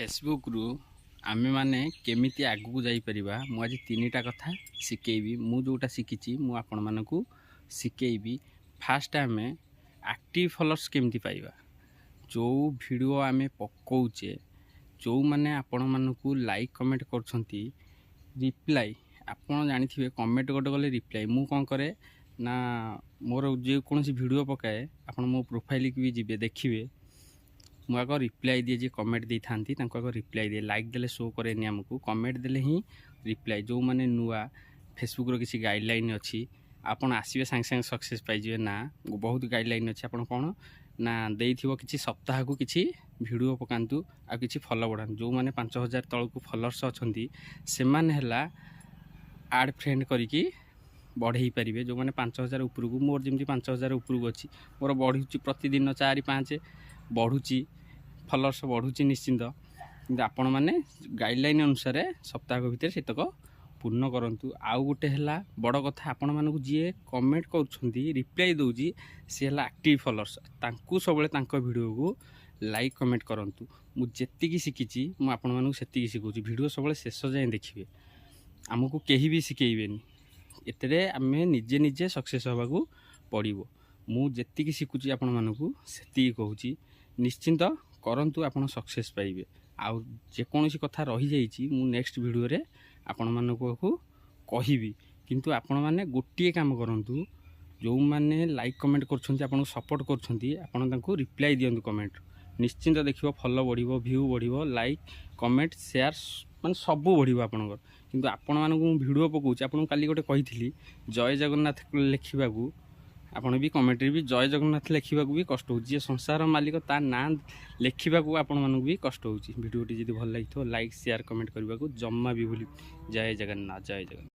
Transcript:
Facebook रु आमे माने केमिति आगु जाइपरिबा मु आज तीनिटा कथा शिखेबी मु जोटा शिखिची मु आपण मानकू शिखेबी। फास्ट आमे एक्टिव फॉलोअर्स केमिति पाइबा जो वीडियो आमे पकाउचे जो माने आपण मानकू लाइक कमेंट करछंती रिप्लाई आपण जानिथिबे कमेंट गोटे गले रिप्लाई मु कोन करे ना मोर जे कोनसी वीडियो पकाए आपण मो प्रोफाइल की भी जिबे देखिबे मु आग रिप्लाई दिए जे कमेंट दे था आग रिप्लाई दिए लाइक देले शो करे आमको कमेंट देले ही रिप्लाई जो माने नुआ फेसबुक रो किसी गाइडलाइन अच्छी आपन आसबे सांगे सांगे सक्सेस पाइजे ना बहुत गाइडलाइन अच्छी आपन कौन ना देइथिबो किछि सप्ताह को किछि वीडियो पकांतु आ किछि फॉलो बढ़ान जो माने 5000 तळ को फॉलोअर्स अछंती से माने हला ऐड फ्रेंड करिकी बढ़ई पारे जो मैंने 5000 ऊपर को मोर जमी 5000 ऊपर को अच्छी मोर बढ़ुची प्रतिदिन 4-5 बढ़ुची फॉलोअर्स बढ़ुची निश्चिंत कि आपण मैंने गाइडलाइन अनुसार सप्ताह भीतर सेतक पूर्ण करंतु। आउ गोटे है बड़ कथा आपण मानक जी कमेंट कर रिप्लाई दौजी सी है एक्टिव फॉलोअर्स तांकु सबले तांको वीडियो को लाइक कमेंट करंतु। मु जेतिकी शिखिची मु आपण मानक सेतिकी शिखौची वीडियो सबले शेष जाए देखिए आमको कहीं भी शिखेबेनी एतरे आमे निजे निजे सक्सेस होगा पड़ो मु जेतिकी शिखुची आपण मानकू सेतिकी कहूची निश्चिंत करंतु आपण सक्सेस पाइबे। आउ जेकोसी कथा रही जाइछि मु नेक्स्ट वीडियो रे आपण मानकू कहिबी किंतु आपण माने गोटिए काम करंतु जो माने लाइक कमेंट करछंती आपण सपोर्ट करछंती आपण तांको रिप्लाई दियंतु कमेंट निश्चिंत देखिबो फॉलो बढ़िबो व्यू बढ़िबो लाइक कमेंट शेयर माने सब बढ़िबो आपनकर। किंतु आपण मानकू वीडियो पकाउछि आपण काली गोटे कहिथिली जय जगन्नाथ लेखिबाकू आपण भी कमेंट रे भी जय जगन्नाथ लेखिबाकू भी कष्ट होछि संसार मालिक ता ना लेखिबाकू आपण मानकू भी कष्ट होछि। वीडियो टी जदि भल लागिथो लाइक शेयर कमेंट करबाकू जम्मा भी भूली। जय जगन्नाथ जय जगन्नाथ।